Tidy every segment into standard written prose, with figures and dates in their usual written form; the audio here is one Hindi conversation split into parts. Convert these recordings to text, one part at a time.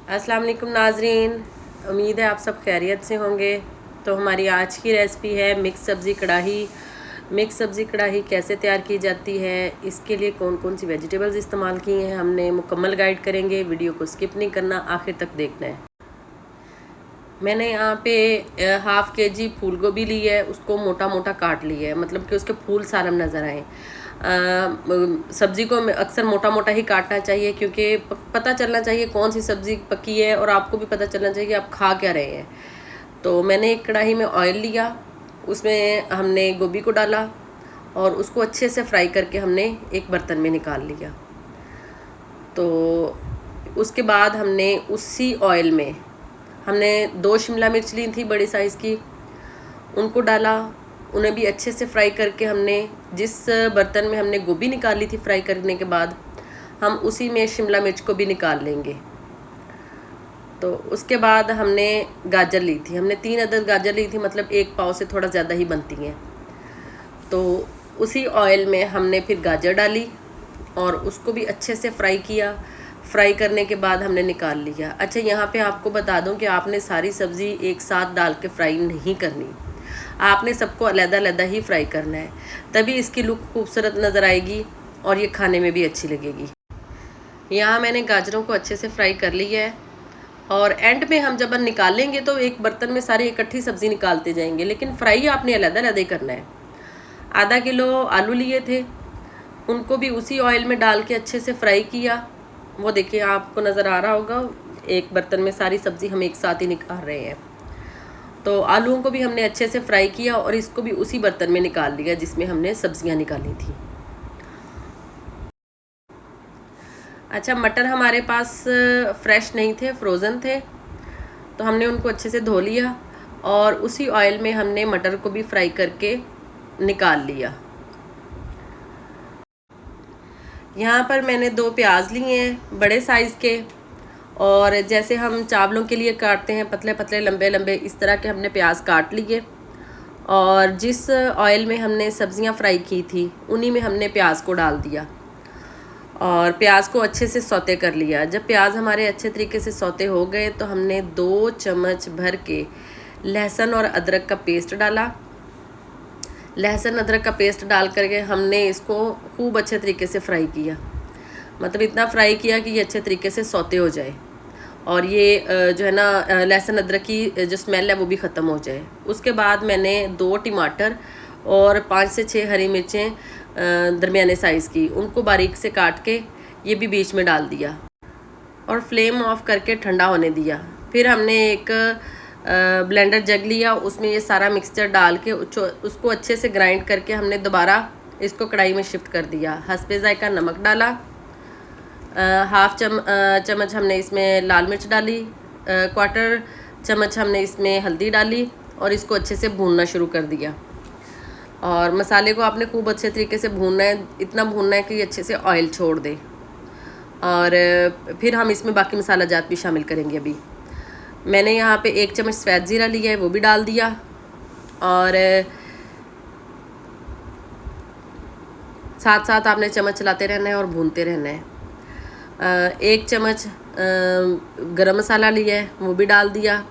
अस्सलाम वालेकुम नाजरीन, उम्मीद है आप सब खैरियत से होंगे। तो हमारी आज की रेसिपी है मिक्स सब्ज़ी कढ़ाई। मिक्स सब्ज़ी कढ़ाई कैसे तैयार की जाती है, इसके लिए कौन कौन सी वेजिटेबल्स इस्तेमाल की हैं, हमने मुकम्मल गाइड करेंगे। वीडियो को स्किप नहीं करना, आखिर तक देखना है। मैंने यहाँ पे हाफ़ केजी फूल गोभी ली है, उसको मोटा मोटा काट लिया है, मतलब कि उसके फूल सारम नज़र आए। सब्ज़ी को अक्सर मोटा मोटा ही काटना चाहिए, क्योंकि पता चलना चाहिए कौन सी सब्ज़ी पकी है और आपको भी पता चलना चाहिए कि आप खा क्या रहे हैं। तो मैंने एक कढ़ाई में ऑयल लिया, उसमें हमने गोभी को डाला और उसको अच्छे से फ्राई करके हमने एक बर्तन में निकाल लिया। तो उसके बाद हमने उसी ऑयल में हमने 2 शिमला मिर्च ली थी बड़ी साइज़ की, उनको डाला। उन्हें भी अच्छे से फ्राई करके हमने जिस बर्तन में हमने गोभी निकाली थी फ्राई करने के बाद, हम उसी में शिमला मिर्च को भी निकाल लेंगे। तो उसके बाद हमने गाजर ली थी, हमने 3 अदद गाजर ली थी, मतलब 1 पाव से थोड़ा ज़्यादा ही बनती हैं। तो उसी ऑयल में हमने फिर गाजर डाली और उसको भी अच्छे से फ्राई किया। फ्राई करने के बाद हमने निकाल लिया। अच्छा, यहाँ पे आपको बता दूँ कि आपने सारी सब्ज़ी एक साथ डाल के फ्राई नहीं करनी, आपने सबको अलग-अलग ही फ्राई करना है, तभी इसकी लुक खूबसूरत नज़र आएगी और ये खाने में भी अच्छी लगेगी। यहाँ मैंने गाजरों को अच्छे से फ्राई कर लिया है और एंड में हम जब निकालेंगे तो एक बर्तन में सारी इकट्ठी सब्ज़ी निकालते जाएंगे, लेकिन फ्राई आपने अलग-अलग ही करना है। आधा किलो आलू लिए थे, उनको भी उसी ऑयल में डाल के अच्छे से फ्राई किया। वो देखिए, आपको नज़र आ रहा होगा, एक बर्तन में सारी सब्ज़ी हम एक साथ ही निकाल रहे हैं। तो आलूओं को भी हमने अच्छे से फ्राई किया और इसको भी उसी बर्तन में निकाल लिया जिसमें हमने सब्जियां निकाली थी। अच्छा, मटर हमारे पास फ्रेश नहीं थे, फ्रोज़न थे, तो हमने उनको अच्छे से धो लिया और उसी ऑयल में हमने मटर को भी फ्राई करके निकाल लिया। यहाँ पर मैंने 2 प्याज लिए हैं बड़े साइज़ के, और जैसे हम चावलों के लिए काटते हैं पतले पतले लंबे लंबे, इस तरह के हमने प्याज काट लिए और जिस ऑयल में हमने सब्ज़ियाँ फ्राई की थी उन्हीं में हमने प्याज को डाल दिया और प्याज को अच्छे से सौते कर लिया। जब प्याज हमारे अच्छे तरीके से सौते हो गए तो हमने 2 चम्मच भर के लहसुन और अदरक का पेस्ट डाला। लहसुन अदरक का पेस्ट डाल करके हमने इसको खूब अच्छे तरीके से फ्राई किया, मतलब इतना फ्राई किया कि ये अच्छे तरीके से सौते हो जाए और ये जो है ना लहसुन अदरक की जो स्मेल है वो भी ख़त्म हो जाए। उसके बाद मैंने 2 टमाटर और 5 से 6 हरी मिर्चें दरमियाने साइज़ की, उनको बारीक से काट के ये भी बीच में डाल दिया और फ्लेम ऑफ करके ठंडा होने दिया। फिर हमने एक ब्लेंडर जग लिया, उसमें ये सारा मिक्सचर डाल के उसको अच्छे से ग्राइंड करके हमने दोबारा इसको कढ़ाई में शिफ्ट कर दिया। हस्बे ज़ायका नमक डाला, हाफ़ चम्मच हमने इसमें लाल मिर्च डाली, 1/4 चम्मच हमने इसमें हल्दी डाली और इसको अच्छे से भूनना शुरू कर दिया। और मसाले को आपने खूब अच्छे तरीके से भूनना है, इतना भूनना है कि ये अच्छे से ऑयल छोड़ दे। और फिर हम इसमें बाकी मसाला जात भी शामिल करेंगे। अभी मैंने यहाँ पे 1 चम्मच सफ़ेद ज़ीरा लिया है, वो भी डाल दिया और साथ साथ आपने चम्मच चलाते रहना है और भूनते रहना है। 1 चम्मच गरम मसाला लिया है, वो भी डाल दिया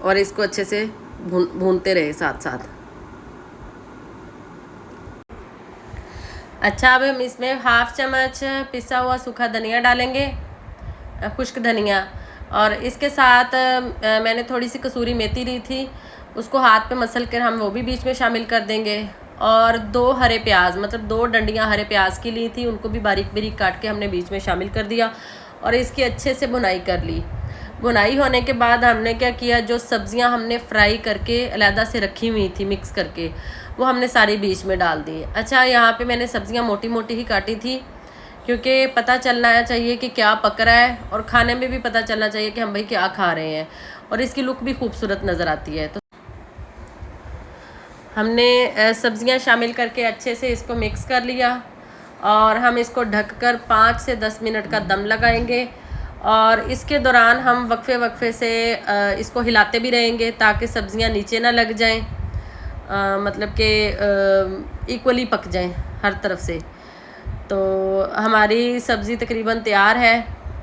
और इसको अच्छे से भूनते रहे साथ साथ। अच्छा, अब हम इसमें हाफ़ चम्मच पिसा हुआ सूखा धनिया डालेंगे, खुश्क धनिया, और इसके साथ मैंने थोड़ी सी कसूरी मेथी ली थी, उसको हाथ पे मसल कर हम वो भी बीच में शामिल कर देंगे। और 2 हरे प्याज, मतलब 2 डंडियाँ हरे प्याज की ली थी, उनको भी बारीक बारीक काट के हमने बीच में शामिल कर दिया और इसकी अच्छे से भुनाई कर ली। भुनाई होने के बाद हमने क्या किया, जो सब्ज़ियां हमने फ्राई करके अलहदा से रखी हुई थी मिक्स करके, वो हमने सारी बीच में डाल दी। अच्छा, यहाँ पे मैंने सब्ज़ियां मोटी मोटी ही काटी थी, क्योंकि पता चलना चाहिए कि क्या पक रहा है और खाने में भी पता चलना चाहिए कि हम भाई क्या खा रहे हैं, और इसकी लुक भी खूबसूरत नज़र आती है। तो हमने सब्ज़ियां शामिल करके अच्छे से इसको मिक्स कर लिया और हम इसको ढककर 5 से 10 मिनट का दम लगाएंगे और इसके दौरान हम वक्फे वक्फे से इसको हिलाते भी रहेंगे ताकि सब्ज़ियां नीचे ना लग जाएं, मतलब कि इक्वली पक जाएं हर तरफ से। तो हमारी सब्ज़ी तकरीबन तैयार है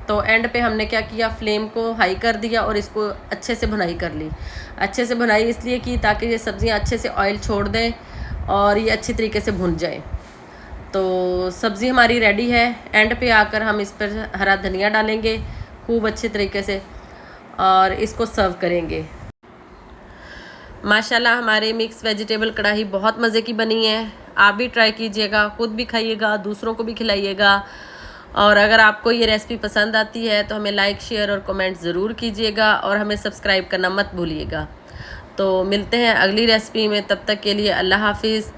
तो एंड पे हमने क्या किया, फ्लेम को हाई कर दिया और इसको अच्छे से भुनाई कर ली। अच्छे से भुनाई इसलिए की ताकि ये सब्ज़ियाँ अच्छे से ऑयल छोड़ दें और ये अच्छी तरीके से भुन जाए। तो सब्ज़ी हमारी रेडी है। एंड पे आकर हम इस पर हरा धनिया डालेंगे खूब अच्छे तरीके से और इसको सर्व करेंगे। माशाल्लाह हमारी मिक्स वेजिटेबल कढ़ाई बहुत मज़े की बनी है। आप भी ट्राई कीजिएगा, ख़ुद भी खाइएगा, दूसरों को भी खिलाइएगा। और अगर आपको ये रेसिपी पसंद आती है तो हमें लाइक, शेयर और कमेंट ज़रूर कीजिएगा और हमें सब्सक्राइब करना मत भूलिएगा। तो मिलते हैं अगली रेसिपी में, तब तक के लिए अल्लाह हाफिज़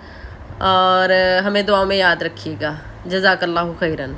और हमें दुआ में याद रखिएगा। जज़ाकल्लाहु खैरन।